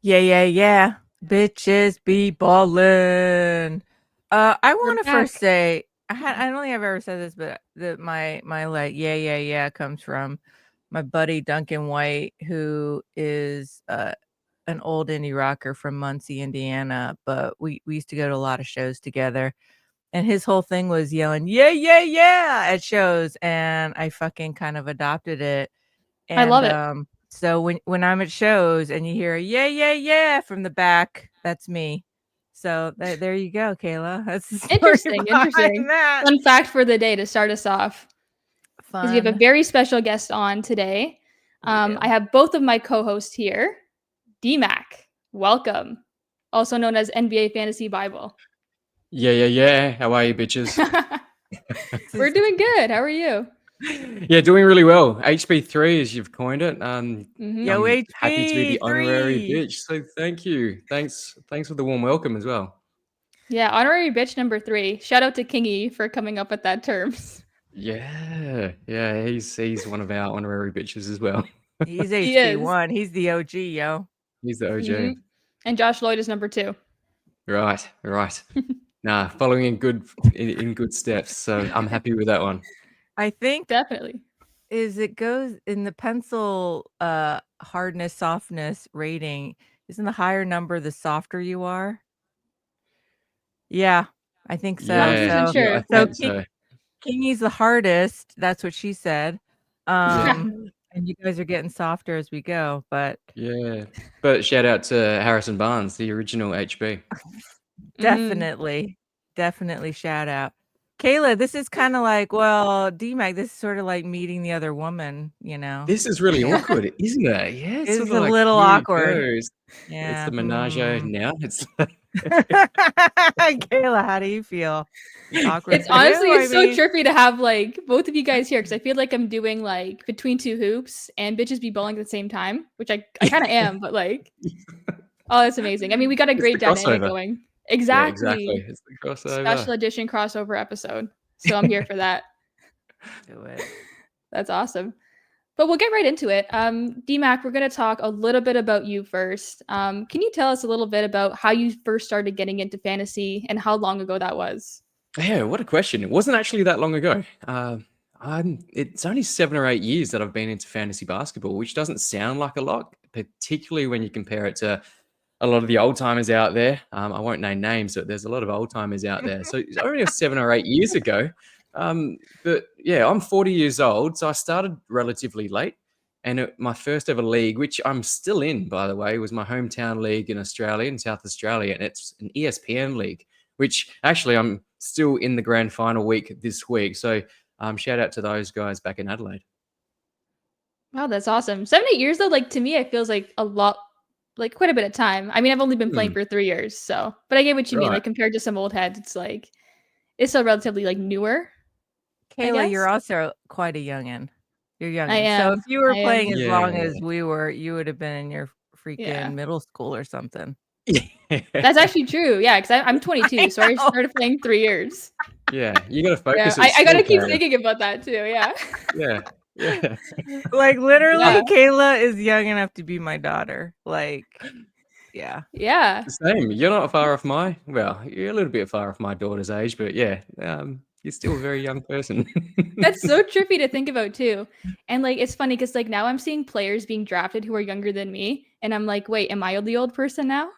Yeah. Bitches be ballin'. I We're want to first back. say I don't think I've ever said this, but my like yeah comes from my buddy Duncan White, who is an old indie rocker from Muncie, Indiana. But we used to go to a lot of shows together, and his whole thing was yelling yeah at shows, and I fucking kind of adopted it. I And, love it. so when I'm at shows and you hear a yeah from the back, that's me. So there you go, Kayla. That's the story Interesting, behind interesting. that. Fun fact for the day to start us off is we have a Fun. very special guest on today. We I do. have both of my co-hosts here. DMAC, welcome. Also known as NBA Fantasy Bible. Yeah. How are you, bitches? We're Just doing good. How are you? Yeah, doing really well. HB3, as you've coined it. Mm-hmm. Yo, I'm happy to be the honorary HB3. bitch. So thank you. Thanks for the warm welcome as well. Yeah, honorary bitch number 3. Shout out to Kingy for coming up with that terms. Yeah. He's one of our honorary bitches as well. He's He is. HB1. He's the OG, yo. He's the OG. Mm-hmm. And Josh Lloyd is number 2. Right. Nah, following in good steps. So I'm happy with that one. I think Definitely. it goes in the pencil hardness, softness rating. Isn't the higher number the softer you are? Yeah, I think Not so. 100% Yeah, I sure, So but think so. Kingy's the hardest, that's what she said. Yeah. And you guys are getting softer as we go, but Yeah. But shout out to Harrison Barnes, the original HB. Mhm. definitely shout out. Kayla, this is kinda like, well, DMAC, this is sorta like meeting the other woman, you know? This is really awkward, isn't it? Yeah, it's It's sort of a like, little here we awkward. go. It's Yeah, the menage now. It's Kayla, how do you feel? It's awkward It's for you? honestly I it's so mean trippy to have, like, both of you guys here because I feel like I'm doing, like, between 2 hoops and bitches be bowling at the same time, which I kinda am, but, like, oh, that's amazing. I mean, we got a it's great the dynamic crossover. going. Yeah, exactly. Exactly. It's the crossover. Special edition crossover episode. So I'm here for that. do it. That's awesome. But we'll get right into it. DMAC, we're going to talk a little bit about you first. Can you tell us a little bit about how you first started getting into fantasy and how long ago that was? Yeah, what a question. It wasn't actually that long ago. It's only 7 or 8 years that I've been into fantasy basketball, which doesn't sound like a lot, particularly when you compare it to a lot of the old timers out there. I won't name names, but there's a lot of old timers out there. So it's only 7 or 8 years ago. But yeah, I'm 40 years old, so I started relatively late. And my first ever league, which I'm still in, by the way, was my hometown league in Australia, in South Australia, and it's an ESPN league, which actually I'm still in the grand final week this week. So shout out to those guys back in Adelaide. Wow, that's awesome. 7, 8 years though, like to me, it feels like a lot, like quite a bit of time. I mean, I've only been playing Hmm, for 3 years, so but I get what you mean. right. Like compared to some old heads, it's like it's still relatively like newer, I Kayla, you're guess. also quite a youngin. You're I youngin. So if am. you were I am. playing as long Yeah. as we were, you would have been in your freaking Yeah. middle school or something. That's actually true. Yeah, because I'm I 22, so I know. started playing 3 years. Yeah, you got to Yeah, focus at I school, gotta keep Karen. thinking about that too. Yeah. Yeah, yeah. Like, Yeah. literally, Kayla is young enough to be my daughter. Like, yeah. Yeah. The same. You're not far off well, you're a little bit far off my daughter's age, but yeah, you're still a very young person. That's so trippy to think about too. And like it's funny because like now I'm seeing players being drafted who are younger than me, and I'm like, wait, am I the old person now?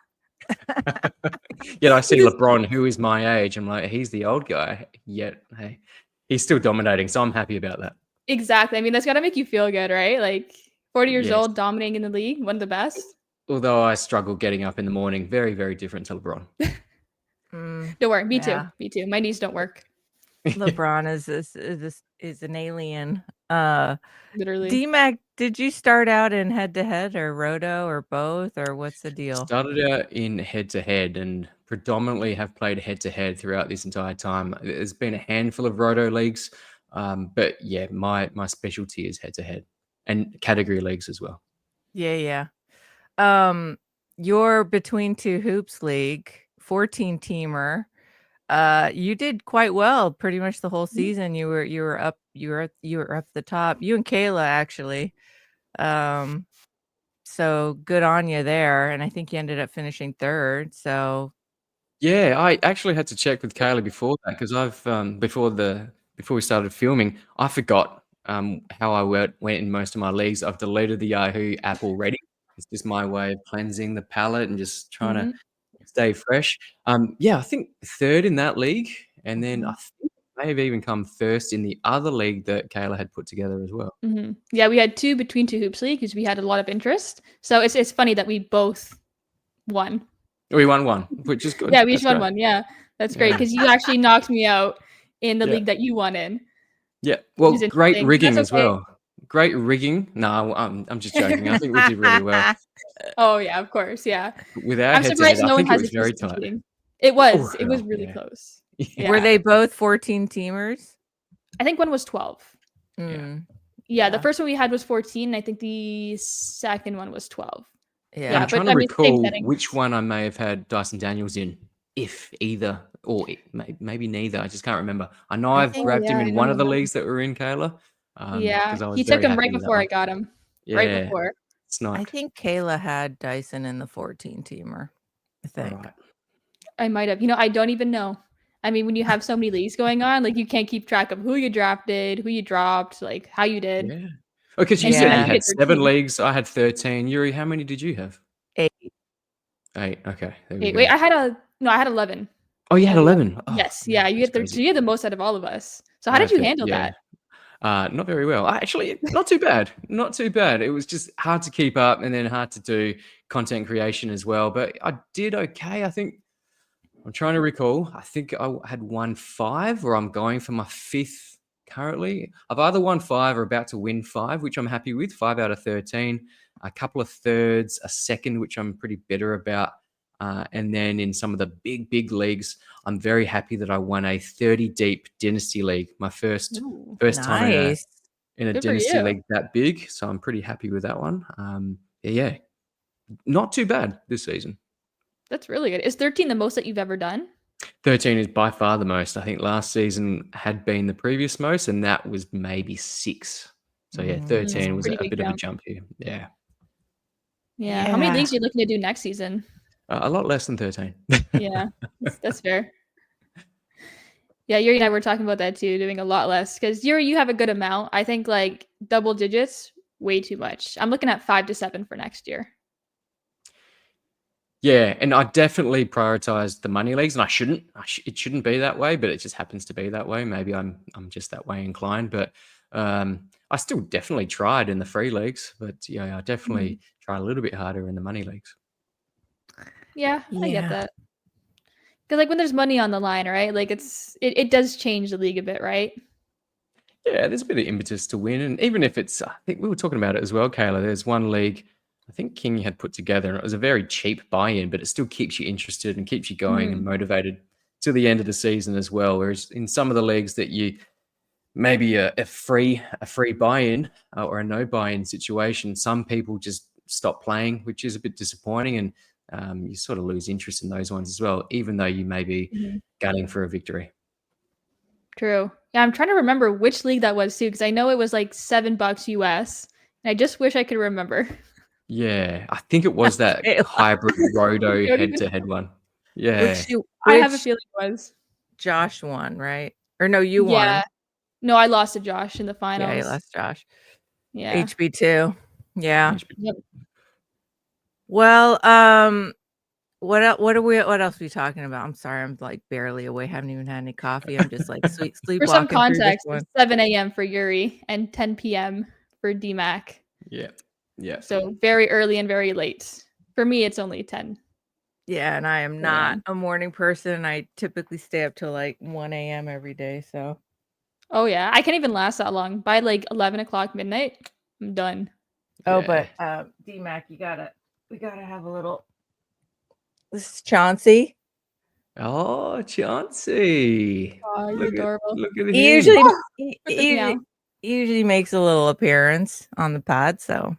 Yet I see Because LeBron, who is my age. I'm like, he's the old guy. Yet, hey, he's still dominating, so I'm happy about that. exactly. I mean, that's gotta make you feel good, right? Like 40 years Yes. old, dominating in the league, one of the best. Although I struggle getting up in the morning, very, very different to LeBron. Don't worry, me too. Yeah. Me too. My knees don't work. LeBron is an alien. Uh, Literally. DMAC, did you start out in head to head or roto or both, or what's the deal? Started out in head to head and predominantly have played head to head throughout this entire time. There's been a handful of roto leagues, but yeah, my specialty is head to head and category leagues as well. Yeah. Um, your Between Two Hoops League, 14 teamer. You did quite well pretty much the whole Mhm. season. You were up the top. You and Kayla actually. Um, So good on you there. And I think you ended up finishing third. So Yeah, I actually had to check with Kayla before that because I've before we started filming, I forgot how I went in most of my leagues. I've deleted the Yahoo app already. It's just my way of cleansing the palette and just trying to Mhm, stay fresh. Yeah, I think third in that league, and then I mhm. think I may have even come first in the other league that Kayla had put together as well. mhm. Yeah, we had 2 between 2 hoops league because we had a lot of interest. So it's funny that we both won. We won one, which is good. Yeah, we each That's won great. one. Yeah, that's great Yeah, because you actually knocked me out in the yeah. league that you won in, Yeah, which well, is great interesting. That's rigging as okay. well. Great rigging. No, I'm just joking. I think we did really well. Oh, yeah, of course, yeah. Without I'm head-to-head, surprised I no one think it has was very accused of tight. cheating. Oh, It was well, really yeah. close. Were Yeah. they both 14 teamers? I think one was 12. Yeah. Yeah, the Yeah. first one we had was 14. I think the second one was 12. Yeah. Yeah, I'm but trying to I mean, same recall settings. which one I may have had Dyson Daniels in, if either, or maybe neither. I just can't remember. I know I I've think Oh, grabbed him yeah, I in don't one of the remember. leagues that were in Kayla, Yeah, because I was he took very him right happy with that before I one. got him. Right Yeah, before. I sniped. think Kayla had Dyson in the 14 teamer. I All think. right. I might have. I don't even know. I mean, when you have so many leagues going on, like you can't keep track of who you drafted, who you dropped, like how you did. Yeah. Oh, because you And you said had you Yeah. you had hit 7 13. leagues. I had 13. Yuri, how many did you have? 8. 8. Okay, there we Wait, go. wait, I had 11. Oh, you I had had 11. 11. Oh, Yes, man, yeah, you that's had 13. crazy. You had the most out of all of us. So how did you Okay, handle yeah. that? Not very well. Actually, not too bad. Not too bad. It was just hard to keep up and then hard to do content creation as well. But I did okay. I think I'm trying to recall. I think I had won 5, or I'm going for my 5th currently. I've either won 5 or about to win 5, which I'm happy with. 5 out of 13. A couple of thirds, a second, which I'm pretty bitter about. And then in some of the big leagues, I'm very happy that I won a 30 deep dynasty league. My first Ooh, first time Nice. in a good for dynasty you. league that big, so I'm pretty happy with that one. Yeah, not too bad this season. That's really good. Is 13 the most that you've ever done? 13 is by far the most. I think last season had been the previous most, and that was maybe 6. So yeah, That's a 13 was pretty a big bit of a jump. jump here. Yeah, Yeah. How many Yeah. leagues are you looking to do next season? a lot less than 13. Yeah, that's fair. Yeah, Yuri and I were talking about that too, doing a lot less. Because Yuri, you have a good amount. I think like double digits, way too much. I'm looking at 5 to 7 for next year. Yeah, and I definitely prioritized the money leagues, and I shouldn't. It shouldn't be that way, but it just happens to be that way. Maybe I'm just that way inclined, but I still definitely tried in the free leagues, but yeah, I Mhm. definitely try a little bit harder in the money leagues. Yeah, I get Yeah. that. Because like when there's money on the line, right? Like it does change the league a bit, right? Yeah, there's a bit of impetus to win, and even if it's, I think we were talking about it as well, Kayla. There's one league I think King had put together, and it was a very cheap buy-in, but it still keeps you interested and keeps you going and Mhm. motivated to the end of the season as well. Whereas in some of the leagues that you maybe a free buy-in or a no buy-in situation, some people just stop playing, which is a bit disappointing, and you sort of lose interest in those ones as well, even though you may be Mhm. gunning for a victory. True. Yeah, I'm trying to remember which league that was too, because I know it was like $7 US, and I just wish I could remember. Yeah, I think it was that Kayla. hybrid roto You don't even. head-to-head one. Yeah. Which you I have a which feeling it was. Josh won, right? Or no, you Yeah. won. No, I lost to Josh in the Yeah, you finals. lost Josh. Yeah. HB2. Yeah. Yep. Well, what else are we talking about? I'm sorry, I'm like barely awake. Haven't even had any coffee. I'm just like For some sleepwalking through this context, one. it's 7 a.m. for Yuri and 10 p.m. for DMAC. Yeah. Yeah. So very early and very late. For me, it's only 10 Yeah, and I am not a.m. a morning person. I typically stay up till like 1 a.m. every day. So Oh yeah, I can't even last that long. By like 11 o'clock midnight, I'm done. oh, Yeah. but DMAC, we gotta have a little. This is Chauncey. Oh, Chauncey. Oh, he's Look at adorable. look at He him. usually Oh, he, with his he usually meow. he usually makes a little appearance on the pod. So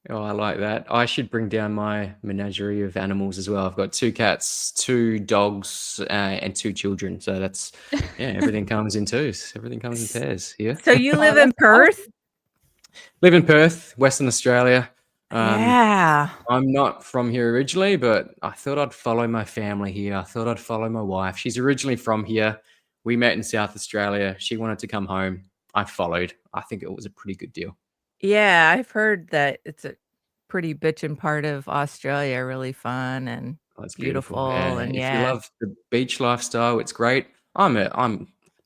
Oh, I like that. I should bring down my menagerie of animals as well. I've got 2 cats, 2 dogs, and 2 children. So that's yeah, everything comes in twos. Everything comes in pairs here. so you Oh, live that's in Perth? awesome. Live in Perth, Western Australia. Um, Yeah. I'm not from here originally, but I thought I'd follow my family here. I thought I'd follow my wife. She's originally from here. We met in South Australia. She wanted to come home. I followed. I think it was a pretty good deal. Yeah, I've heard that it's a pretty bitchin' part of Australia, really fun and That's beautiful. beautiful, Yeah. and If you yeah. love the beach lifestyle, it's great. I'm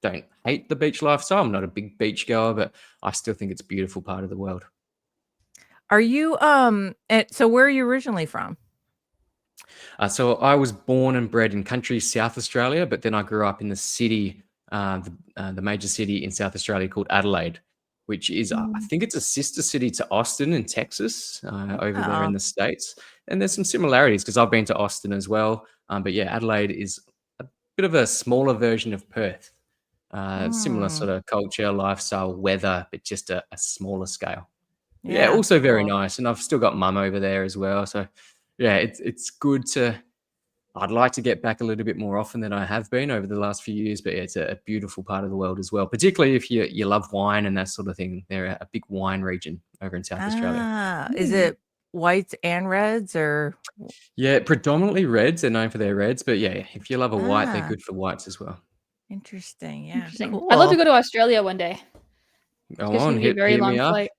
don't hate the beach lifestyle. I'm not a big beach goer, but I still think it's a beautiful part of the world. Are you, so where are you originally from? So I was born and bred in country South Australia, but then I grew up in the city, the major city in South Australia called Adelaide, which is, I Mm. think it's a sister city to Austin in Texas, over there in Oh, the States. And there's some similarities because I've been to Austin as well. But yeah, Adelaide is a bit of a smaller version of Perth. Similar mm, sort of culture, lifestyle, weather, but just a smaller scale. Yeah, yeah, also very cool. nice, and I've still got mum over there as well, so yeah, it's good to I'd like to get back a little bit more often than I have been over the last few years, but yeah, it's a beautiful part of the world as well, particularly if you love wine and that sort of thing. They're a big wine region over in South Australia. Ah, is Mm. it whites and reds or Yeah, predominantly reds, they're known for their reds, but yeah, if you love a white, they're ah, good for whites as well. interesting, yeah, Interesting. I'd love to cool. go to Australia one day. It's Go just on, gonna be a very hit me long up. flight.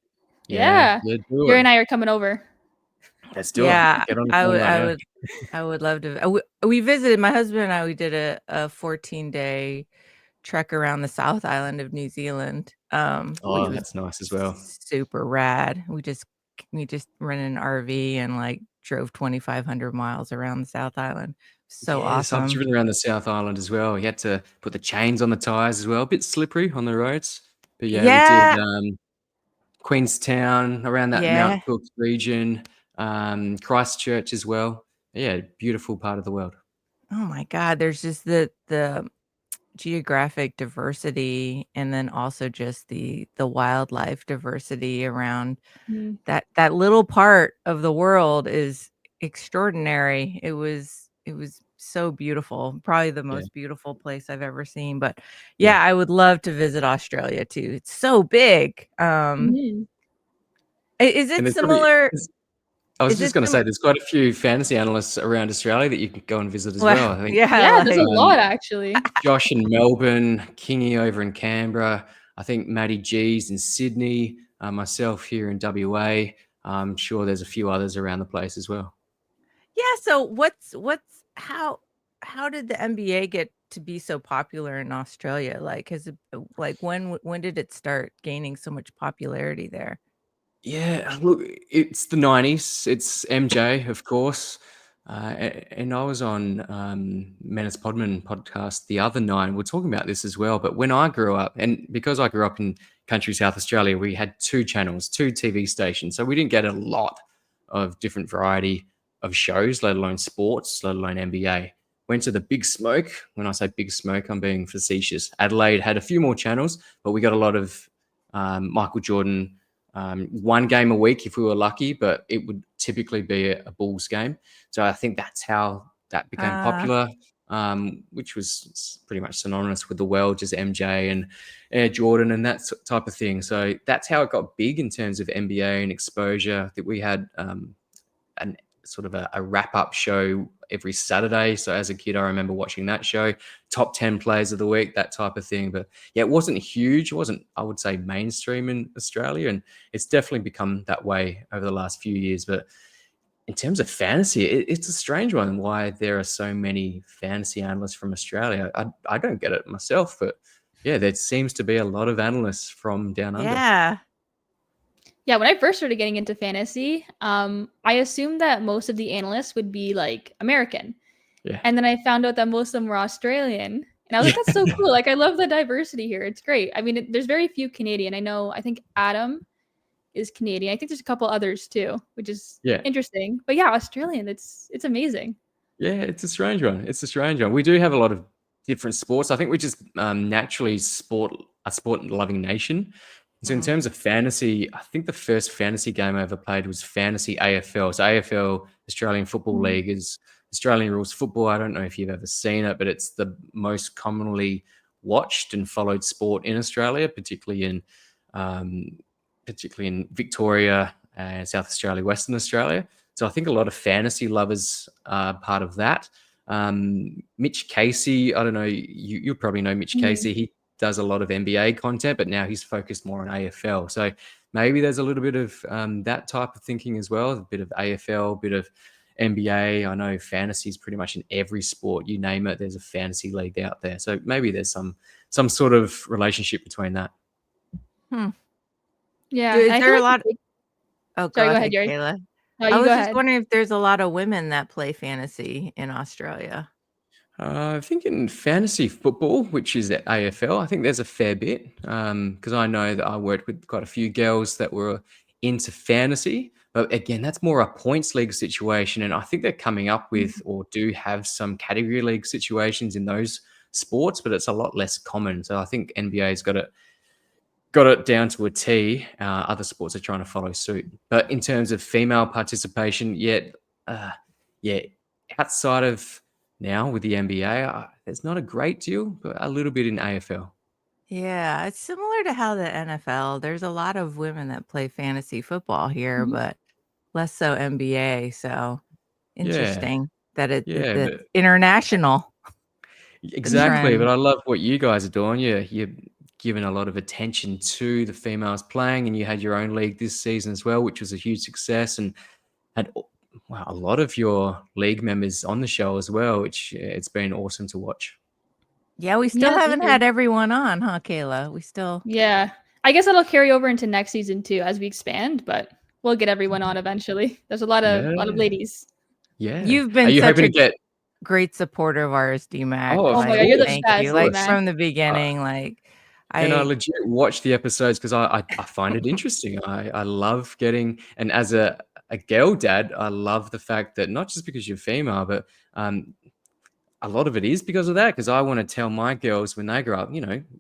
Yeah, Yeah. yeah, do Yuri it. and I are coming over. Let's do it. Yeah, Get on the I phone would right I now. would I would love to we visited my husband and I, we did a 14-day trek around the South Island of New Zealand, which Oh, was that's nice as well. super rad. We just rented an RV and, like, drove 2,500 miles around the South Island. So Yes, I've awesome. driven around the South Island as well. You had to put the chains on the tires as well, a bit slippery on the roads. But yeah, we did, Yeah, Queenstown, around that yeah. Mount Cook region, Christchurch as well. Yeah, beautiful part of the world. Oh my god, there's just the geographic diversity and then also just the wildlife diversity around Mm. that little part of the world is extraordinary. It was so beautiful, probably the Yeah, most beautiful place I've ever seen, but yeah. yeah, I would love to visit Australia too. It's so big. Mhm. Is And it there's probably similar there's I was is just it gonna sim say there's quite a few fantasy analysts around Australia that you can go and visit as well, well. I think, yeah, Yeah, there's a like um lot actually. Josh in Melbourne, Kingy over in Canberra. I think Matty G's in Sydney. Myself here in WA. I'm sure there's a few others around the place as well. yeah, so what's how did the NBA get to be so popular in Australia? Like, has it like, when did it start gaining so much popularity there? Yeah, look, it's the 90s. It's MJ, of course. And I was on Menace Podman podcast the other night. We're talking about this as well. But when I grew up, and because I grew up in country South Australia, we had two channels, two TV stations. So we didn't get a lot of different variety of shows, let alone sports, let alone NBA. Went to the big smoke. When I say big smoke, I'm being facetious. Adelaide had a few more channels, but we got a lot of Michael Jordan, one game a week if we were lucky, but it would typically be a Bulls game. So I think that's how that became Ah, popular, which was pretty much synonymous with the world, just MJ and Air Jordan and that type of thing. So that's how it got big in terms of NBA and exposure. That we had an sort of a wrap up show every Saturday. So as a kid, I remember watching that show, top 10 players of the week, that type of thing. But yeah, it wasn't huge. It wasn't, I would say, mainstream in Australia. And it's definitely become that way over the last few years. But in terms of fantasy, it's a strange one why there are so many fantasy analysts from Australia. I don't get it myself, but yeah, there seems to be a lot of analysts from down under. yeah. Yeah, when I first started getting into fantasy, I assumed that most of the analysts would be like American. Yeah. And then I found out that most of them were Australian. And I was like, Yeah. that's so cool. Like, I love the diversity here. It's great. I mean, there's very few Canadian. I think Adam is Canadian. I think there's a couple others too, which is Yeah. interesting. But yeah, Australian, it's amazing. Yeah, it's a strange one. It's a strange one. We do have a lot of different sports. I think we just naturally a sport loving nation. So in Mm, terms of fantasy, I think the first fantasy game I ever played was Fantasy AFL. So AFL, Australian Football Mm. League, is Australian rules football. I don't know if you've ever seen it, but it's the most commonly watched and followed sport in Australia, um, particularly in Victoria South Australia, Western Australia. So I think a lot of fantasy lovers are part of that. Mitch Casey, I don't know, you probably know Mitch Casey. He does a lot of NBA content, but now he's focused more on AFL. So maybe there's a little bit of that type of thinking as well, a bit of AFL, a bit of NBA. I know fantasy is pretty much in every sport. You name it, there's a fantasy league out there. So maybe there's some sort of relationship between that. Yeah. Is I there feel a lot? like Oh, Sorry, go go ahead, ahead, Yuri. Kayla. No, I you was go just ahead. wondering if there's a lot of women that play fantasy in Australia. I think in fantasy football, which is at AFL, I think there's a fair bit because I know that I worked with quite a few girls that were into fantasy. But again, that's more a points league situation. And I think they're coming up with or do have some category league situations in those sports, but it's a lot less common. So I think NBA's got it down to a T. Other sports are trying to follow suit. But in terms of female participation, yeah, outside of now with the NBA, there's not a great deal, but a little bit in AFL. Yeah, it's similar to how the NFL. There's a lot of women that play fantasy football here, but less so NBA. So Yeah, interesting that yeah, that's but international, the exactly. But trend. I love what you guys are doing. You're giving a lot of attention to the females playing, and you had your own league this season as well, which was a huge success, and had wow, a lot of your league members on the show as well, which it's been awesome to watch. Yeah, we still Yeah, thank haven't you. had everyone on, huh, Kayla? We still. Yeah. I guess that'll carry over into next season too as we expand, but we'll get everyone on eventually. There's a lot of Yeah, ladies. yeah. You've Are been you such hoping to a get? great supporter of ours, DMAC. Oh, of Oh my Like, god, you're the course, thank of you. best, Like course. D-Mac. from the Uh, beginning, like and I I legit watch the episodes because I find it interesting. I love getting, and as a girl dad, I love the fact that not just because you're female, but um, a lot of it is because of that. Because I want to tell my girls when they grow up,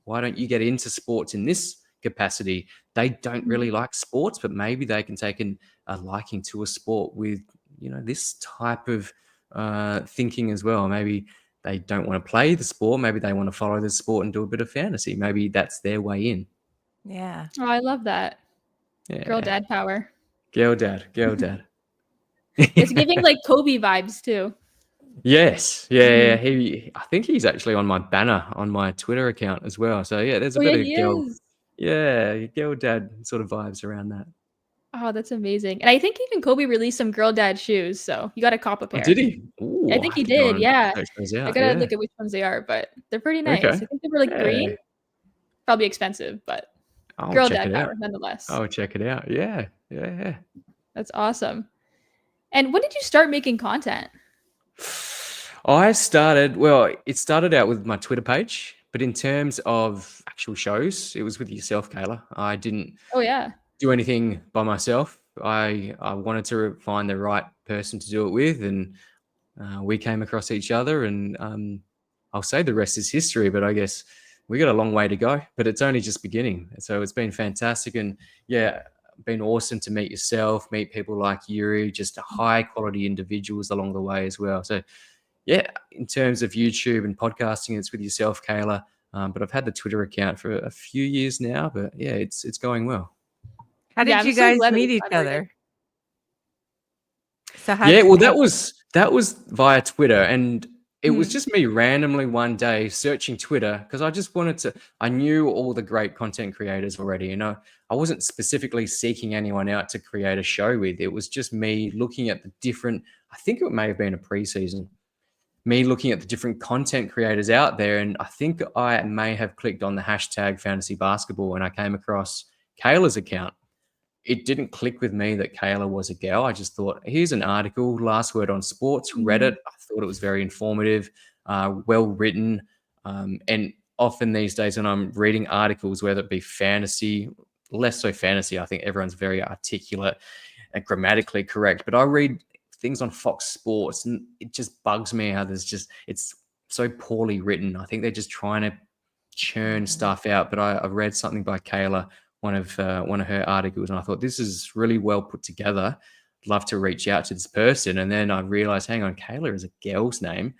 why don't you get into sports in this capacity? They don't really like sports, but maybe they can take a liking to a sport with this type of thinking as well. Maybe they don't want to play the sport. Maybe they want to follow the sport and do a bit of fantasy. Maybe that's their way in. yeah. Oh, I love that. Girl Yeah, dad power. girl dad, girl dad. It's giving like Kobe vibes too. Yes, yeah. Mhm. I think he's actually on my banner on my Twitter account as well. So yeah, there's a Oh bit yeah, of he girl, is. yeah, girl dad sort of vibes around that. Oh, that's amazing. And I think even Kobe released some girl dad shoes, so you gotta cop a Oh, did pair. he? I Ooh, I think have he to go did, and yeah. search those I out. gotta Yeah. look at which ones they are, but they're pretty nice. Okay. I think they were like green. Yeah. Probably expensive, but I'll girl check dad it out. power nonetheless. I'll check it out. Yeah. Yeah. That's awesome. And when did you start making content? It started out with my Twitter page, but in terms of actual shows, it was with yourself, Kayla. I didn't Oh yeah. do anything by myself. I wanted to find the right person to do it with, and we came across each other, and I'll say the rest is history. But I guess we got a long way to go. But it's only just beginning. So it's been fantastic, and yeah, been awesome to meet yourself, meet people like Yuri, just high quality individuals along the way as well. So yeah, in terms of YouTube and podcasting, it's with yourself, Kayla. But I've had the Twitter account for a few years now. But yeah, it's going well. How Yeah, did I'm you so guys glad that we meet each collaborated. other? So Yeah, how'd you well, how that was via Twitter, and it was Mhm. just me randomly one day searching Twitter because I just wanted to. I knew all the great content creators already. I wasn't specifically seeking anyone out to create a show with. It was just me looking at the different. I think it may have been a preseason. Me looking at the different content creators out there, and I think I may have clicked on the hashtag fantasy basketball, and I came across Kayla's account. It didn't click with me that Kayla was a girl. I just thought, here's an article, last word on sports, read Mhm. it. I thought it was very informative, well written. And often these days when I'm reading articles, whether it be fantasy, less so fantasy, I think everyone's very articulate and grammatically correct. But I read things on Fox Sports and it just bugs me how it's so poorly written. I think they're just trying to churn stuff out. But I read something by Kayla, one of her articles, and I thought this is really well put together. I'd love to reach out to this person, and then I realized, hang on, Kayla is a girl's name,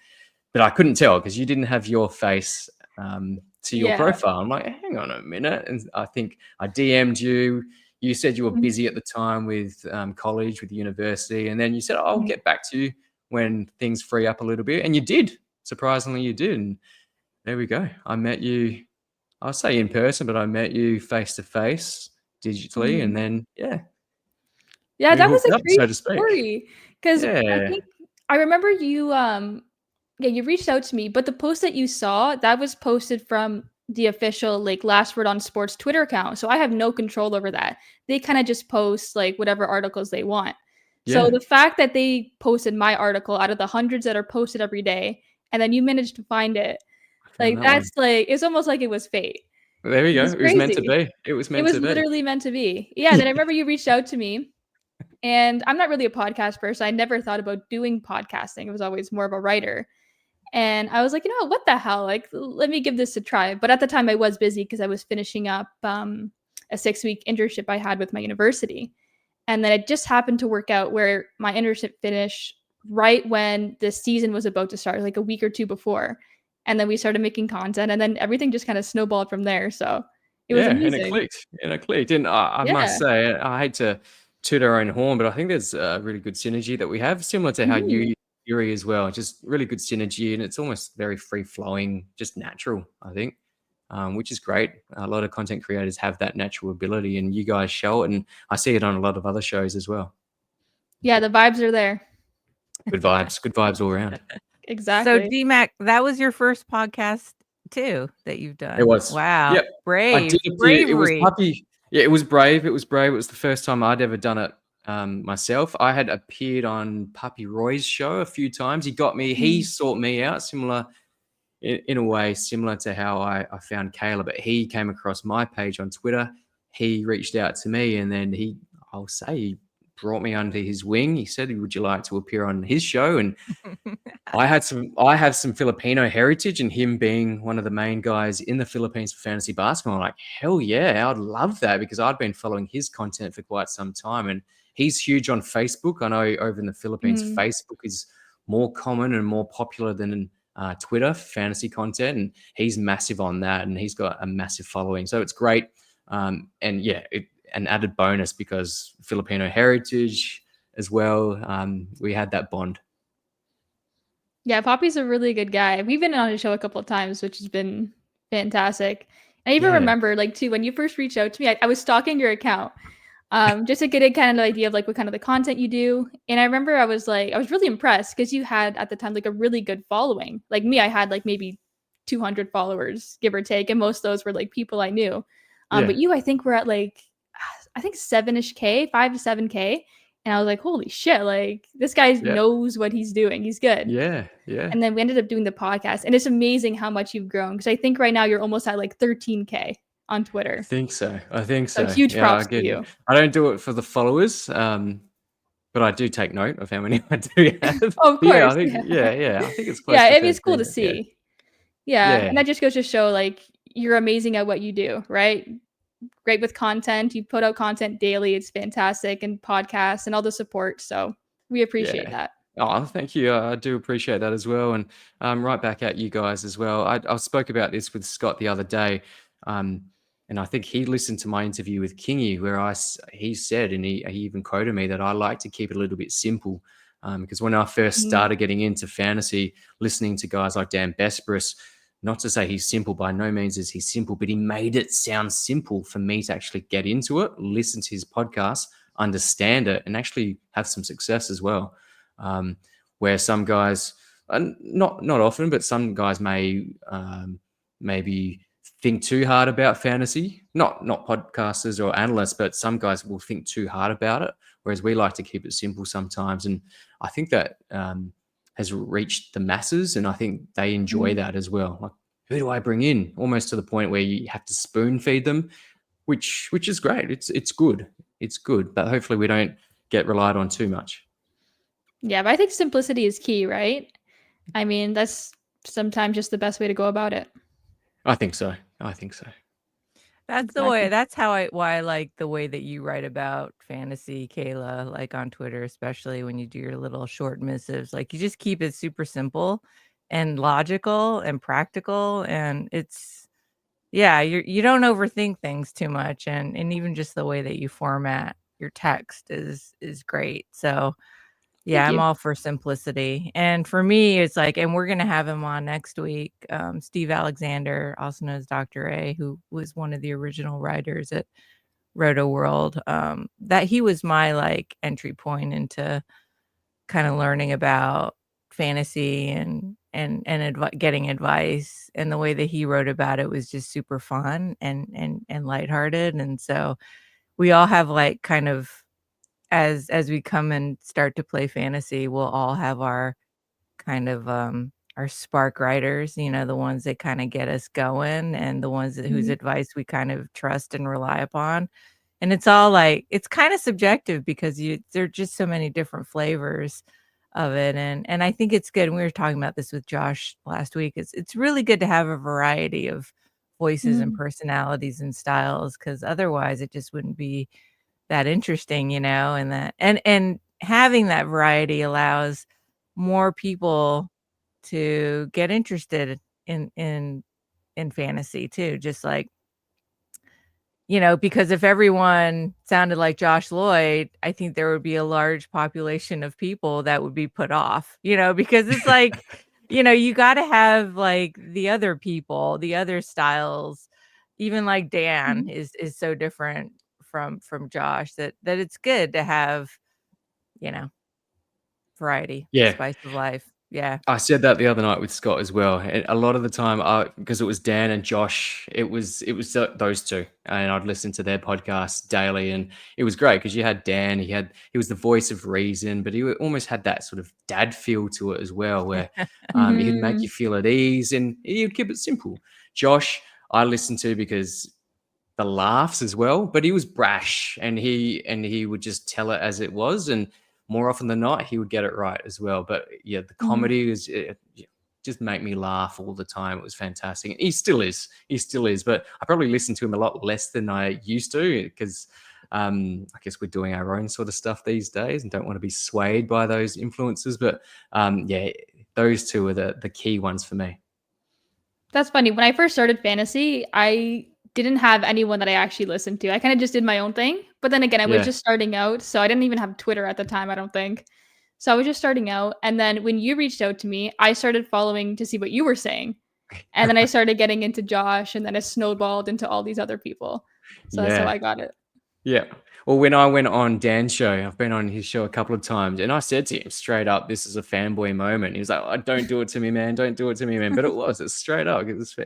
but I couldn't tell because you didn't have your face to your Yeah. profile. I'm like, hang on a minute, and I think I DM'd you. you said you were Mhm. busy at the time with college, with university, and then you said, "Oh, I'll Mhm. get back to you when things free up a little bit," and you did. Surprisingly, you did, and there we go. I met you. I'll say in person, but I met you face to face, digitally, and Mhm. then Yeah, we that was hooked a up, crazy so to speak. story. Because I Yeah, think I remember you, yeah, you reached out to me, but the post that you saw, that was posted from the official, like, Last Word on Sports Twitter account, so I have no control over that. They kinda just post, like, whatever articles they want. So yeah. the fact that they posted my article out of the hundreds that are posted every day, and then you managed to find it, I found like, that one. that's, like it's almost like it was fate, There we which go. is It was meant to crazy. be. It was It meant was to be. literally meant to be. Yeah, then I remember you reached out to me, and I'm not really a podcast person. I never thought about doing podcasting. It was always more of a writer. And I was like, what the hell? Like, let me give this a try. But at the time, I was busy because I was finishing up a 6-week internship I had with my university. And then it just happened to work out where my internship finished right when the season was about to start, like a week or two before. And then we started making content, and then everything just kind of snowballed from there. So it was Yeah, and it amazing. clicked, and it clicked, and I must Yeah. say, I hate to toot our own horn, but I think there's a really good synergy that we have, similar to how Mhm. Yuri as well, just really good synergy, and it's almost very free-flowing, just natural, I think, which is great. A lot of content creators have that natural ability, and you guys show it, and I see it on a lot of other shows as well. Yeah, the vibes are there. Good vibes all around. So Exactly. DMAC, that was your first podcast too that you've It done. was. Wow. Yep. I did Brave. a few. It was Bravery. puppy. Yeah, it was brave. It was brave. It was the first time I'd ever done it myself. I had appeared on Puppy Roy's show a few times. He got me. He Mhm. sought me out, similar in a way, similar to how I found Kayla. But he came across my page on Twitter. He reached out to me, and then I'll say, he brought me under his wing. He said, "Would you like to appear on his show?" And I have some Filipino heritage, and him being one of the main guys in the Philippines for fantasy basketball, I'm like, hell yeah, I'd love that, because I'd been following his content for quite some time, and he's huge on Facebook. I know over in the Philippines, Mhm. Facebook is more common and more popular than Twitter for fantasy content, and he's massive on that, and he's got a massive following. So it's great, and yeah, an added bonus because Filipino heritage as well. We had that bond. Yeah, Poppy's a really good guy. We've been on his show a couple of times, which has been fantastic. I even Yeah, remember, like, too, when you first reached out to me, I was stalking your account, just to get a kind of idea of like what kind of the content you do. And I remember I was really impressed because you had at the time like a really good following. Like me, I had like maybe 200 followers, give or take, and most of those were like people I knew. yeah. But you, I think, were at like I think 7-ish K, 5 to 7K. And I was like, holy shit, like this guy Yeah. knows what he's doing. He's good. Yeah, yeah. And then we ended up doing the podcast. And it's amazing how much you've grown. Because I think right now you're almost at like 13K on I Twitter. think so. I think So so. huge Yeah, props to again, you. I don't do it for the followers, but I do take note of how many I do have. Oh, of But yeah, I course. think Yeah. I think it's Yeah. close to I mean, it's cool 13, to but yeah. see. Yeah. Yeah, And that just goes to show like you're amazing at what you do, right? Great with content. You put out content daily. It's fantastic. And podcasts and all the support. So we appreciate yeah. that. Oh, thank you. I do appreciate that as well, and right back at you guys as well. I spoke about this with Scott the other day, um, and I think he listened to my interview with Kingy, where he said, and he even quoted me, that I like to keep it a little bit simple, because when I first Mhm. started getting into fantasy, listening to guys like Dan Besbris, not to say he's simple, by no means is he simple, but he made it sound simple for me to actually get into it, listen to his podcast, understand it, and actually have some success as well. Um, where some guys, not often, but some guys may maybe think too hard about fantasy. Not podcasters or analysts, but some guys will think too hard about it. Whereas we like to keep it simple sometimes, and I think that has reached the masses, and I think they enjoy Mhm. that as well. Like, who do I bring in? Almost to the point where you have to spoon feed them, which is great. It's good. It's good, but hopefully we don't get relied on too much. Yeah. But I think simplicity is key, right? I mean, that's sometimes just the best way to go about it. I think so. I think so. That's the way Exactly. that's how I like the way that you write about fantasy, Kayla, like on Twitter, especially when you do your little short missives. Like you just keep it super simple and logical and practical, and Yeah, you don't overthink things too much, and even just the way that you format your text is great. So, yeah, Thank I'm you. all for simplicity. And for me, it's like, and we're gonna have him on next week, Steve Alexander, also known as Dr. A, who was one of the original writers at Roto World. That he was my like entry point into kind of learning about fantasy and getting advice, and the way that he wrote about it was just super fun and lighthearted. And so we all have like kind of, as we come and start to play fantasy, we'll all have our kind of our spark writers, the ones that kind of get us going, and the ones whose Mhm. advice we kind of trust and rely upon. And it's all like, it's kind of subjective because there are just so many different flavors of it. And I think it's good. And we were talking about this with Josh last week. It's really good to have a variety of voices and Mhm. personalities and styles, because otherwise it just wouldn't be that interesting, and and having that variety allows more people to get interested in fantasy too. Just like, because if everyone sounded like Josh Lloyd, I think there would be a large population of people that would be put off, because it's like, you got to have like the other people, the other styles. Even like Dan Mhm. is so different from Josh, that it's good to have, you know, variety, the Yeah. spice of life. Yeah. I said that the other night with Scott as well. And a lot of the time, because it was Dan and Josh, it was those two, and I'd listen to their podcast daily, and it was great because you had Dan, he was the voice of reason, but he almost had that sort of dad feel to it as well, where he'd make you Mhm. feel at ease, and he'd keep it simple. Josh, I listened to because the laughs as well, but he was brash, and he would just tell it as it was, and more often than not, he would get it right as well. But yeah, the Mhm. comedy is yeah, just make me laugh all the time. It was fantastic. And he still is. He still is. But I probably listen to him a lot less than I used to because I guess we're doing our own sort of stuff these days and don't want to be swayed by those influences. But yeah, those two are the key ones for me. That's funny. When I first started fantasy, I didn't have anyone that I actually listened to. I kind of just did my own thing. But then again, I was Yeah. just starting out, so I didn't even have Twitter at the time, I don't think. So I was just starting out, and then when you reached out to me, I started following to see what you were saying. And then I started getting into Josh, and then it snowballed into all these other people. So that's how Yeah. I got it. Yeah. Well, when I went on Dan's show, I've been on his show a couple of times, and I said to him straight up, "This is a fanboy moment." He was like, "Oh, don't do it to me, man! Don't do it to me, man!" But it was, it's straight up. It was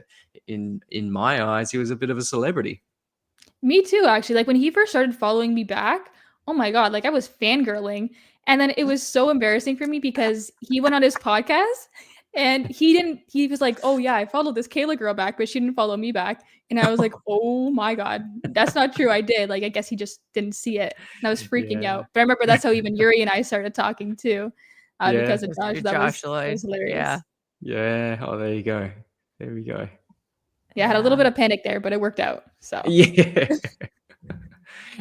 in my eyes, he was a bit of a celebrity. Me too, actually. Like when he first started following me back, oh my God, like I was fangirling. And then it was so embarrassing for me because he went on his podcast and he was like, oh yeah, I followed this Kayla girl back, but she didn't follow me back. And I was like, oh my God, that's not true. I did. Like, I guess he just didn't see it. And I was freaking Yeah. out. But I remember that's how even Yuri and I started talking too, Yeah. because of It's Josh. your Josh That was Lloyd. Yeah. hilarious. Yeah. Oh, there you go. There we go. Yeah, I had a little Yeah. bit of panic there, but it worked out. So, Yeah.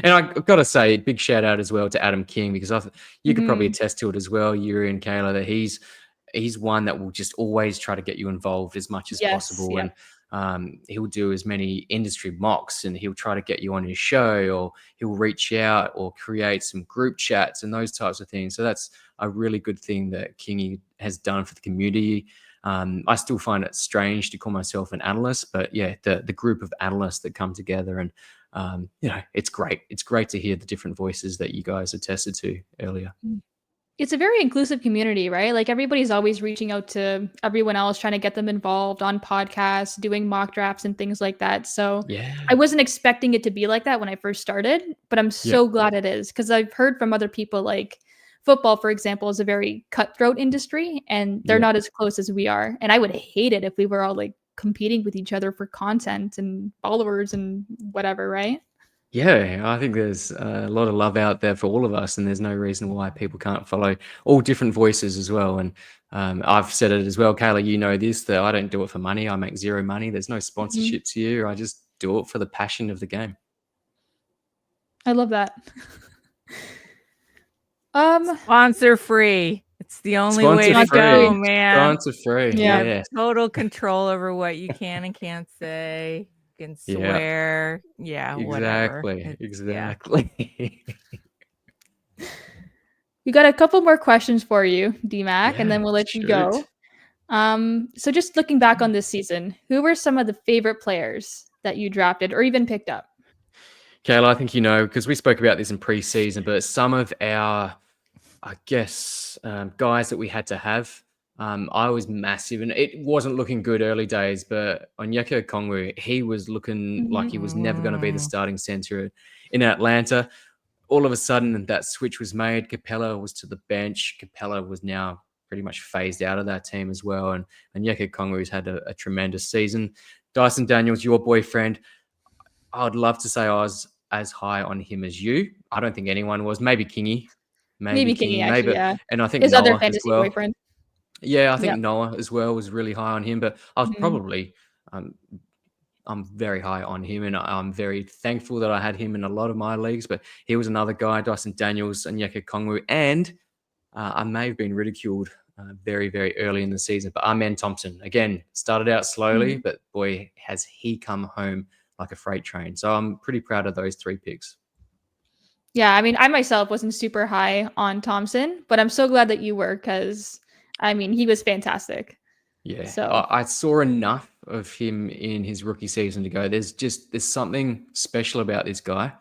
And I got to say, big shout out as well to Adam King because you could probably mhm. attest to it as well, Yuri and Kayla, that he's one that will just always try to get you involved as much as Yes. possible, Yep. and he'll do as many industry mocks, and he'll try to get you on his show, or he'll reach out or create some group chats and those types of things. So that's a really good thing that Kingy has done for the community. I still find it strange to call myself an analyst, but yeah, the group of analysts that come together, and it's great. It's great to hear the different voices that you guys attested to earlier. It's a very inclusive community, right? Like everybody's always reaching out to everyone else, trying to get them involved on podcasts, doing mock drafts and things like that. So I Yeah. wasn't expecting it to be like that when I first started, but I'm Yeah. so glad it is because I've heard from other people like football, for example, is a very cutthroat industry and they're Yeah. not as close as we are. And I would hate it if we were all like competing with each other for content and followers and whatever, right? Yeah, I think there's a lot of love out there for all of us, and there's no reason why people can't follow all different voices as well. And I've said it as well, Kayla. You know this, that I don't do it for money. I make zero money. There's no Mhm. sponsorships here. I just do it for the passion of the game. I love that. Um, Sponsor free. It's the only way Sponsor to sponsor go, free. free. man. Sponsor free. You Yeah. have Yes. total control over what you can and can't say. and Yeah, swear. Yeah, whatever. Yeah. exactly. We got a couple more questions for you, DMAC, and Yeah, then we'll let you shoot. go. So just looking back on this season, who were some of the favorite players that you drafted or even picked up? Kayla, I think you know, because we spoke about this in preseason, but some of our, I guess, guys that we had to have, I was massive, and it wasn't looking good early days, but Onyeka Okongwu, he was looking like Mhm. he was never going to be the Mm. starting center in Atlanta. All of a sudden, that switch was made. Capella was to the bench. Capella was now pretty much phased out of that team as well, and Onyeka Okongwu's had a tremendous season. Dyson Daniels, your boyfriend, I would love to say I was as high on him as you. I don't think anyone was. Maybe Kingy, Maybe Kingy, actually, maybe, yeah. and I think His other Noah as fantasy well. boyfriend. Yeah, I think Yep. Noah as well was really high on him, but I was Mhm. probably um, I'm very high on him, and I'm very thankful that I had him in a lot of my leagues. But he was another guy, Dyson Daniels and Yeka Kongwu, and I may have been ridiculed very, very early in the season. But Amen Thompson again started out slowly, Mhm. but boy, has he come home like a freight train. So I'm pretty proud of those 3 picks. Yeah, I mean, I myself wasn't super high on Thompson, but I'm so glad that you were because, I mean, he was fantastic. Yeah, So, I saw enough of him in his rookie season to go. There's something special about this guy.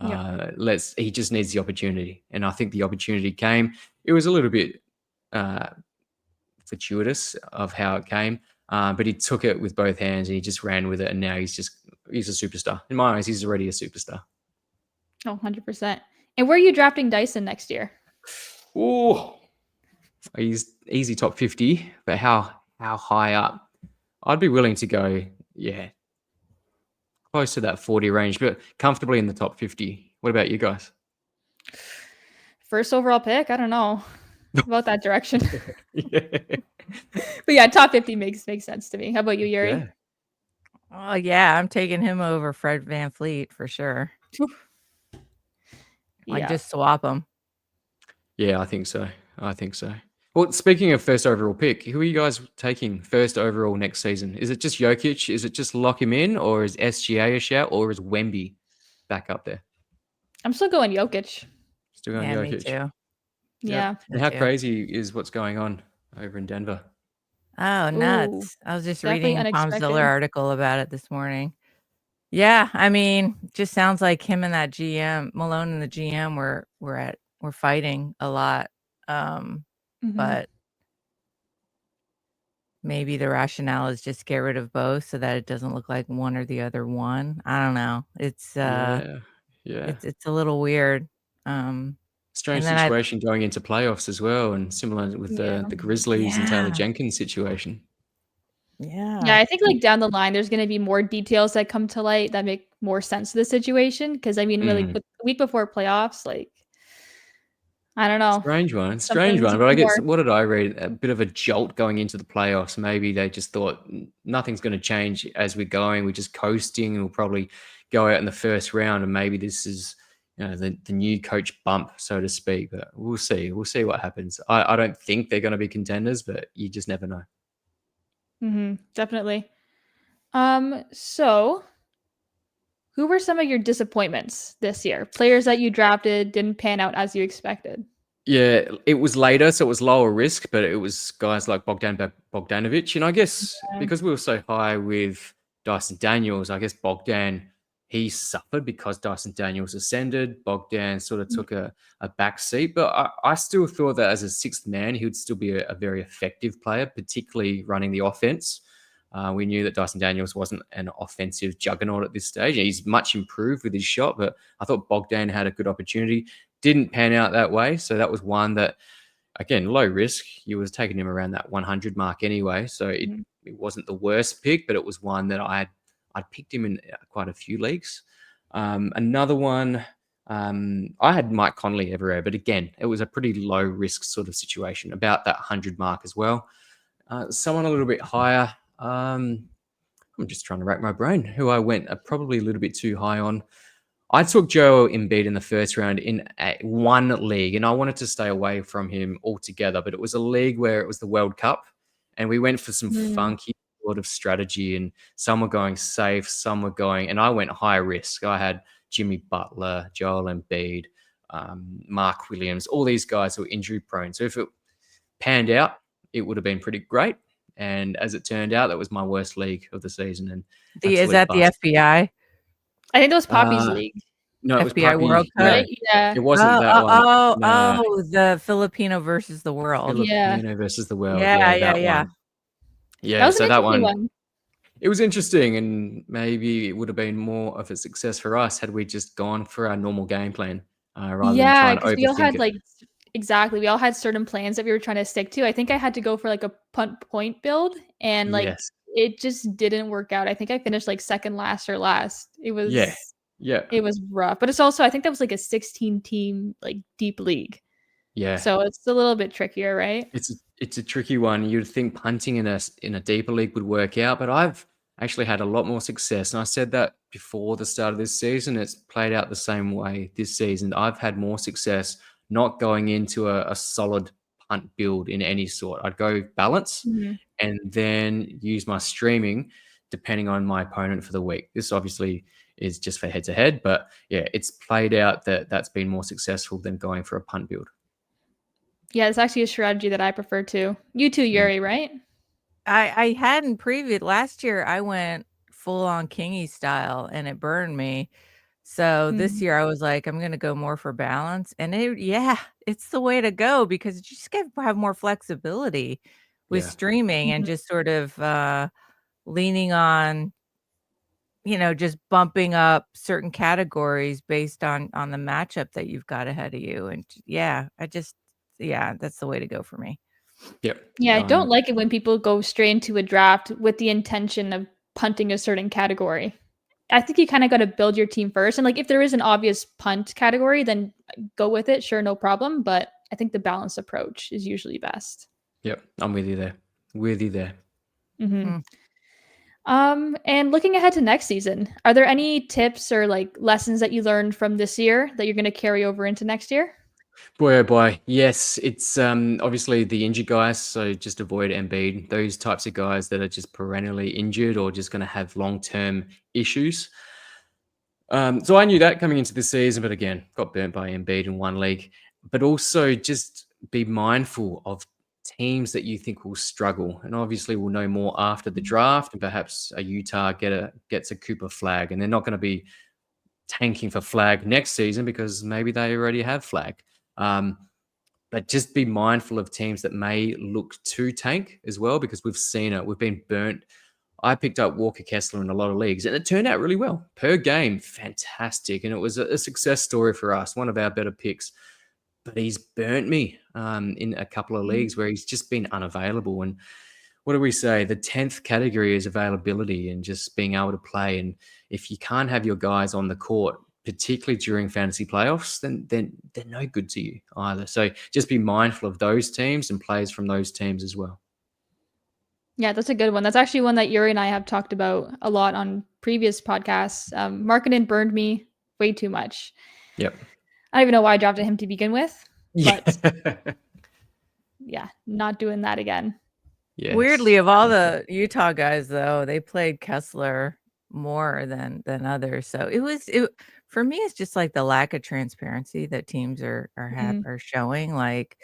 yeah. He just needs the opportunity, and I think the opportunity came. It was a little bit uh, fortuitous of how it came, but he took it with both hands and he just ran with it, and now he's a superstar. In my eyes, he's already a superstar. Oh, 100%. And where are you drafting Dyson next year? Oh, he's easy top 50, but how high up? I'd be willing to go. Yeah, close to that 40 range, but comfortably in the top 50. What about you guys? First overall pick? I don't know about that direction. Yeah. But yeah, top 50 makes sense to me. How about you, Yuri? Yeah. Oh yeah, I'm taking him over Fred Van Fleet for sure. Like Yeah. just swap them. Yeah, I think so. I think so. Well, speaking of first overall pick, who are you guys taking first overall next season? Is it just Jokic? Is it just lock him in, or is SGA a shout, or is Wemby back up there? I'm still going Jokic. Still going Yeah, me Jokic. too. Yep. Yeah. Me And how too. crazy is what's going on over in Denver? Oh, Ooh, nuts. I was just definitely reading Tom Ziller unexpected. article about it this morning. Yeah, I mean, just sounds like him and that GM, Malone and the GM were fighting a lot. Mhm. But maybe the rationale is just get rid of both so that it doesn't look like one or the other one. I don't know. Yeah. Yeah. It's a little weird. Um, Strange and then I situation going into playoffs as well, and similar with Yeah. the Grizzlies and Taylor yeah, Jenkins situation. Yeah, yeah. I think, like, down the line, there's gonna be more details that come to light that make more sense to the situation. Because I mean, really, Mm. with the week before playoffs, like, I don't know. Some Strange things one. you But I see guess more. what did I read? A bit of a jolt going into the playoffs. Maybe they just thought nothing's going to change as we're going. We're just coasting, and we'll probably go out in the first round. And maybe this is, the new coach bump, so to speak. But we'll see. We'll see what happens. I don't think they're going to be contenders, but you just never know. Mhm, definitely. So who were some of your disappointments this year? Players that you drafted didn't pan out as you expected. Yeah, it was later, so it was lower risk, but it was guys like Bogdanovic. And I guess Yeah. because we were so high with Dyson Daniels, I guess Bogdan, he suffered because Dyson Daniels ascended. Bogdan sort of Mhm. took a back seat, but I still thought that as a sixth man, he would still be a very effective player, particularly running the offense. We knew that Dyson Daniels wasn't an offensive juggernaut at this stage. He's much improved with his shot, but I thought Bogdan had a good opportunity. Didn't pan out that way. So that was one that, again, low risk. You was taking him around that 100 mark anyway. So Mhm. it wasn't the worst pick, but it was one that I'd picked him in quite a few leagues. Another one, I had Mike Conley everywhere, but again, it was a pretty low risk sort of situation, about that 100 mark as well. Someone a little bit higher. I'm just trying to rack my brain. Who I went probably a little bit too high on. I took Joel Embiid in the first round in one league, and I wanted to stay away from him altogether. But it was a league where it was the World Cup, and we went for some Mhm. funky a lot of strategy, and some were going safe, some were going, and I went high risk. I had Jimmy Butler, Joel Embiid, Mark Williams, all these guys who were injury prone. So if it panned out, it would have been pretty great. And as it turned out, that was my worst league of the season, and Is absolute that the bust. FBI? I think that was Poppy's Uh, league, no, it was FBI World Puppy. Cup? right? No, Yeah. it wasn't that one. Nah, The Filipino versus the world. Yeah. Filipino versus the world. Yeah, Yeah, that yeah. one. That Yeah, was an so that interesting one, one. it was interesting, and maybe it would have been more of a success for us had we just gone for our normal game plan rather than try Yeah, and because we all overthink had it. exactly. We all had certain plans that we were trying to stick to. I think I had to go for like a punt point build, and Yes. it just didn't work out. I think I finished like second last or last. Yeah. Yeah. It was rough, but it's also I think that was like a 16 team like deep league, Yeah. so it's a little bit trickier, right? It's a tricky one. You'd think punting in a deeper league would work out, but I've actually had a lot more success. And I said that before the start of this season. It's played out the same way this season. I've had more success not going into a solid punt build in any sort. I'd go balance Mhm. and then use my streaming depending on my opponent for the week. This obviously is just for head to head, but yeah, it's played out that that's been more successful than going for a punt build. Yeah, it's actually a strategy that I prefer too. You too, Mm. Yuri, right? I hadn't previewed last year. I went full on Kingy style and it burned me. So this Mhm. year I was like, I'm gonna go more for balance. And it's the way to go because you just get have more flexibility with Yeah. streaming and Mhm. just sort of leaning on, just bumping up certain categories based on the matchup that you've got ahead of you. And that's the way to go for me. Yep. Yeah, I don't Um, like it when people go straight into a draft with the intention of punting a certain category. I think you kind of got to build your team first. And like if there is an obvious punt category, then go with it. Sure, no problem. But I think the balanced approach is usually best. yep. I'm with you there. With you there. Hmm. Hmm. And looking ahead to next season, are there any tips or like lessons that you learned from this year that you're going to carry over into next year? Boy, oh boy. Yes, it's obviously the injured guys. So just avoid Embiid, those types of guys that are just perennially injured or just going to have long term issues. So I knew that coming into the season, but again, got burnt by Embiid in one league. But also just be mindful of teams that you think will struggle. And obviously we'll know more after the draft, and perhaps a Utah gets a Cooper flag, and they're not going to be tanking for flag next season because maybe they already have flag. Um, but just be mindful of teams that may look to tank as well, because we've seen it. We've been burnt. I picked up Walker Kessler in a lot of leagues, and it turned out really well per game. Fantastic. And it was a success story for us, one of our better picks. But he's burnt me in a couple of Mhm. leagues where he's just been unavailable. And what do we say? The 10th category is availability and just being able to play. And if you can't have your guys on the court, particularly during fantasy playoffs, then they're no good to you either. So just be mindful of those teams and players from those teams as well. Yeah, that's a good one. That's actually one that Yuri and I have talked about a lot on previous podcasts. Markkinen burned me way too much. Yep. I don't even know why I drafted him to begin with, Yeah. but yeah, not doing that again. Weirdly, Yes. of all the Utah guys, though, they played Kessler more than others. So it for me. It's just like the lack of transparency that teams Mhm. are showing. Like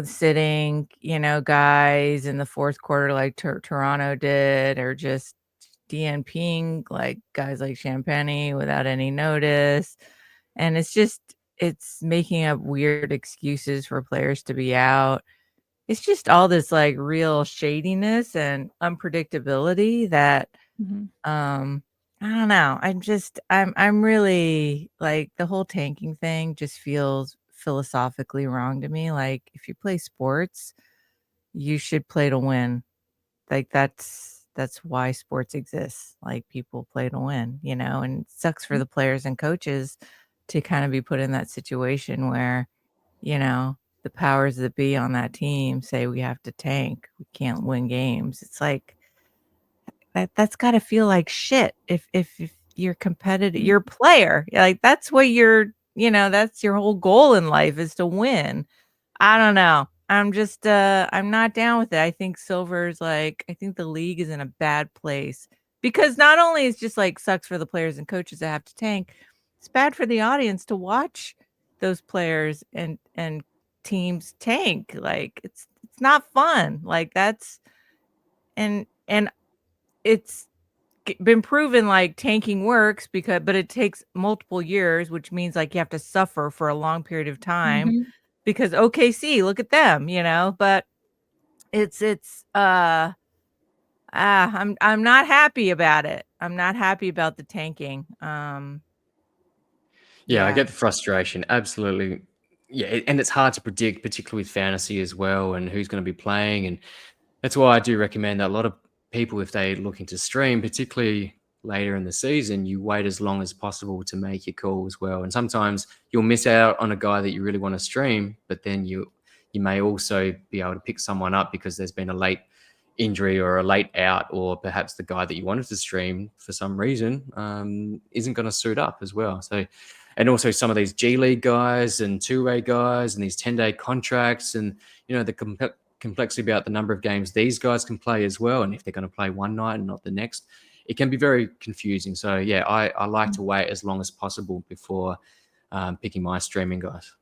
sitting guys in the fourth quarter like Toronto did, or just DNPing like guys like Champagne without any notice. And it's making up weird excuses for players to be out. It's just all this like real shadiness and unpredictability that Mhm. I don't know. I'm really like the whole tanking thing just feels philosophically wrong to me. Like if you play sports, you should play to win. Like that's why sports exists. Like people play to win, and it sucks for the players and coaches to kind of be put in that situation where, the powers that be on that team say we have to tank. We can't win games. It's like that's got to feel like shit if you're competitive, Mhm. you're a player. Like that's what that's your whole goal in life is to win. I don't know. I'm just I'm not down with it. I think silver's like I think the league is in a bad place because not only is just like sucks for the players and coaches that have to tank, it's bad for the audience to watch those players and teams tank. Like it's not fun. Like that's and it's been proven like tanking works because but it takes multiple years, which means like you have to suffer for a long period of time Mhm. because OKC, look at them, but it's I'm not happy about it. I'm not happy about the tanking. Yeah, I Yeah. get the frustration. Absolutely. Yeah, and it's hard to predict, particularly with fantasy as well, and who's going to be playing. And that's why I do recommend that a lot of people, if they're looking to stream, particularly later in the season, you wait as long as possible to make your call as well. And sometimes you'll miss out on a guy that you really want to stream, but then you may also be able to pick someone up because there's been a late injury or a late out, or perhaps the guy that you wanted to stream for some reason isn't going to suit up as well. So, and also some of these G League guys and two-way guys and these 10-day contracts and the complexity about the number of games these guys can play as well, and if they're going to play one night and not the next, it can be very confusing. So yeah, I like to wait as long as possible before picking my streaming guys.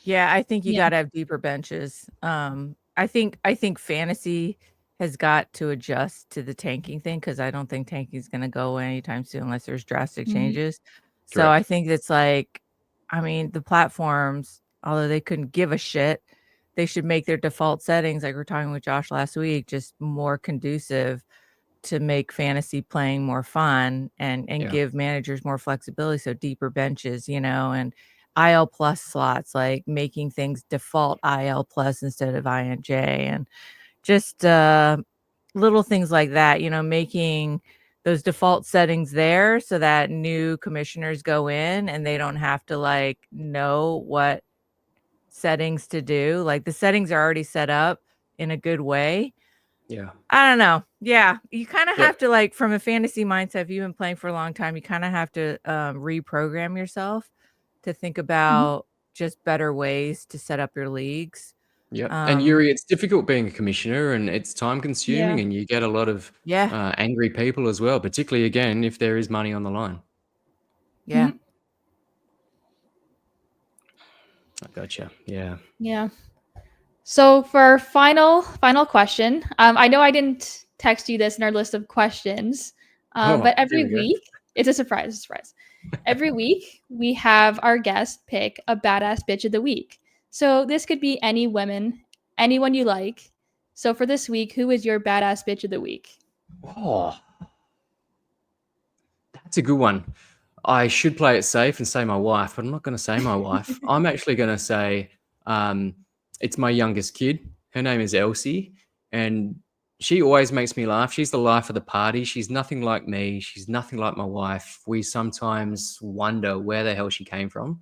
Yeah, I think you Yeah. gotta have deeper benches. I think fantasy has got to adjust to the tanking thing because I don't think tanking is gonna go away anytime soon unless there's drastic Mhm. changes. So I Correct. think it's like, I mean, the platforms, although they couldn't give a shit, they should make their default settings, like we are talking with Josh last week, just more conducive to make fantasy playing more fun and Yeah. give managers more flexibility, so deeper benches, and IL plus slots, like making things default IL plus instead of INJ and just little things like that, making those default settings there so that new commissioners go in and they don't have to like know what settings to do. Like the settings are already set up in a good way. Yeah. I don't know. Yeah, you kinda Yeah. have to, like, from a fantasy mindset, if you've been playing for a long time, you kinda have to, reprogram yourself to think Mhm. about just better ways to set up your leagues. Yep. And Um, Yuri, it's difficult being a commissioner and it's time consuming Yeah. and you get a lot of yeah, angry people as well, particularly again if there is money on the line. yeah. Mhm. I gotcha. Yeah. Yeah. So for our final question, I know I didn't text you this in our list of questions, Oh, but here every we go. week it's a surprise. A surprise. Every week we have our guest pick a badass bitch of the week. So this could be any women, anyone you like. So for this week, who is your badass bitch of the week? Oh, that's a good one. I should play it safe and say my wife, but I'm not going to say my wife. I'm actually going to say um, it's my youngest kid. Her name is Elsie, and she always makes me laugh. She's the life of the party. She's nothing like me. She's nothing like my wife. We sometimes wonder where the hell she came from.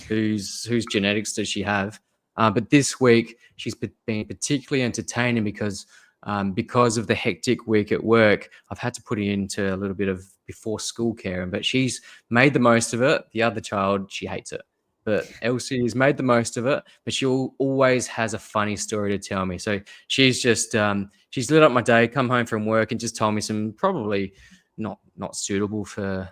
Whose genetics does she have? But this week she's been particularly entertaining because of the hectic week at work. I've had to put her into a little bit of before school care, but she's made the most of it. The other child, she hates it. But Elsie has made the most of it, but she always has a funny story to tell me. So she's lit up my day, come home from work and just told me some probably not suitable for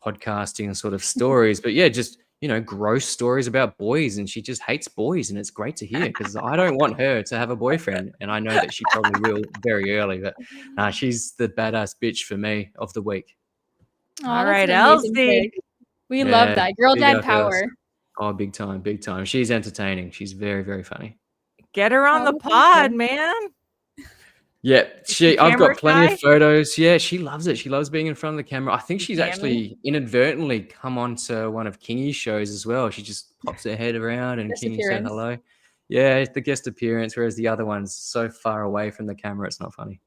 podcasting sort of stories, but yeah, just gross stories about boys, and she just hates boys, and it's great to hear because I don't want her to have a boyfriend, and I know that she probably will very early. But she's the badass bitch for me of the week. Oh, that's Alright, an amazing Elsie. pick. We love Yeah, that. Girl big dad up else. power. Oh, big time, big time. She's entertaining. She's very, very funny. Get her on Oh, the that's pod, awesome. man. Yeah, Is she I've camera got plenty of shy? photos. Yeah, she loves it. She loves being in front of the camera. I think You she's cammy? actually inadvertently come onto one of Kingy's shows as well. She just pops her head around and Kingy said Disappearance. hello. Yeah, it's the guest appearance, whereas the other one's so far away from the camera, it's not funny.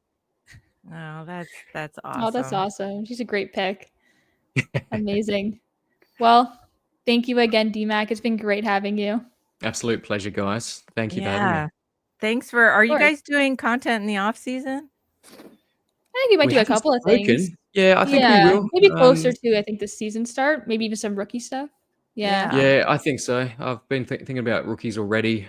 Oh, that's Oh, that's awesome. awesome. She's a great pick. Amazing. Well, thank you again, DMAC. It's been great having you. Of Absolute pleasure, guys. Thank you for having me. Yeah. Thanks for are you course. guys doing content in the off season? I think we might We do a haven't couple of things. spoken. Yeah, I think we Yeah, will. maybe closer to I think the season start, maybe even some rookie stuff. Yeah. Yeah. Yeah, I think so. I've been thinking about rookies already.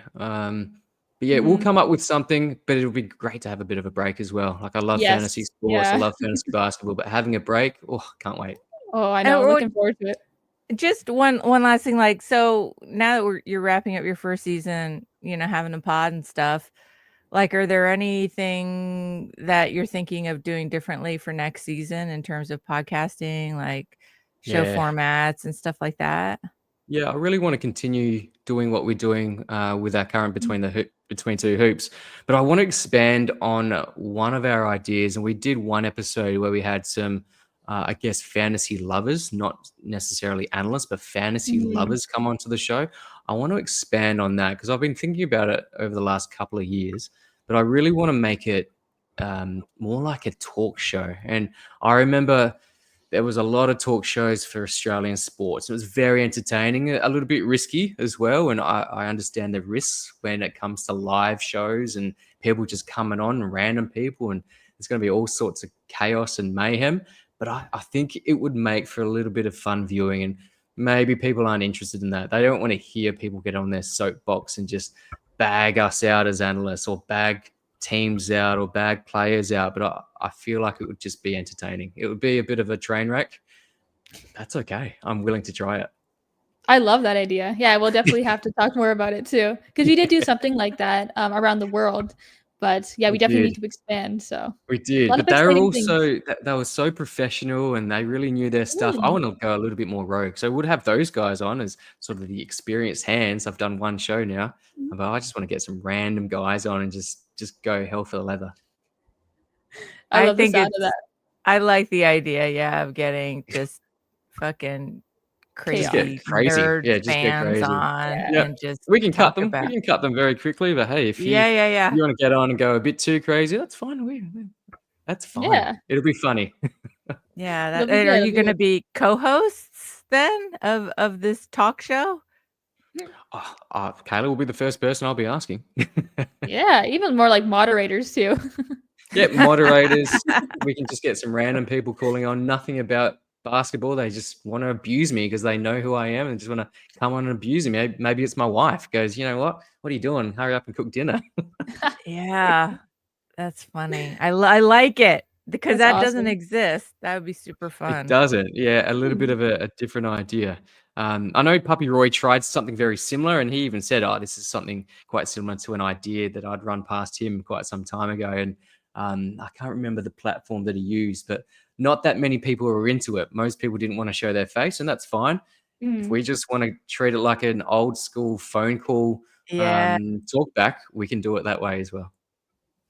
But yeah, we'll Mhm. come up with something, but it'll be great to have a bit of a break as well. Like I love fantasy Yes. sports, I Yeah. love fantasy basketball, but having a break, oh, can't wait. Oh, I And know. Looking forward to it. just one last thing, like, so now that you're wrapping up your first season, having a pod and stuff, like, are there anything that you're thinking of doing differently for next season in terms of podcasting, like show Yeah. formats and stuff like that? Yeah, I really want to continue doing what we're doing with our current between two hoops, but I want to expand on one of our ideas. And we did one episode where we had some, I guess, fantasy lovers, not necessarily analysts, but fantasy Mhm. lovers come onto the show. I want to expand on that because I've been thinking about it over the last couple of years, but I really want to make it more like a talk show. And I remember there was a lot of talk shows for Australian sports. It was very entertaining, a little bit risky as well. And I understand the risks when it comes to live shows and people just coming on, random people, and there's going to be all sorts of chaos and mayhem. But I think it would make for a little bit of fun viewing. And maybe people aren't interested in that. They don't want to hear people get on their soapbox and just bag us out as analysts or bag teams out or bag players out, but I feel like it would just be entertaining. It would be a bit of a train wreck. That's okay. I'm willing to try it. I love that idea. Yeah, we'll definitely have to talk more about it too, because we did do something like that around the world. But yeah, we We definitely did. need to expand. So a We did. lot of But they were exciting things. also they were so professional and they really knew their stuff. I Mm. want to go a little bit more rogue. So we'd have those guys on as sort of the experienced hands. I've done one show now, but I just want to get some random guys on and just go hell for the leather. I I love the think sound of that I like the idea, yeah, of getting just fucking Just chaos. get crazy crazy. nerd Yeah, just get fans crazy. on Yeah. Yeah, and just we can cut talk them. We about. can cut them very quickly. But hey, if Yeah, yeah, yeah. you want to get on and go a bit too crazy, that's fine. That's fine. Yeah. It'll be funny. Yeah, It'll that be and good. are It'll you be gonna good. be co-hosts then of this talk show? Kayla will be the first person I'll be asking. Yeah, even more like moderators too. Yeah, moderators. We can just get some random people calling on, nothing about basketball. They just want to abuse me because they know who I am and just want to come on and abuse me. Maybe it's my wife goes, you know what? What are you doing? Hurry up and cook dinner. Yeah, that's funny. I like it because That's that doesn't awesome. exist. That would be super It fun. doesn't. Yeah, a little bit Mm. of a different idea. I know Puppy Roy tried something very similar, and he even said, "Oh, this is something quite similar to an idea that I'd run past him quite some time ago." And I can't remember the platform that he used, but not that many people were into it. Most people didn't want to show their face, and that's fine. If Mm. we just want to treat it like an old school phone call Yeah, talk back, we can do it that way as well.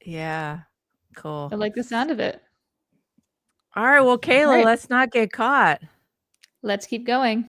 yeah. I Cool. like the sound of it. All right, well, All Kayla, right, let's not get caught. let's keep going.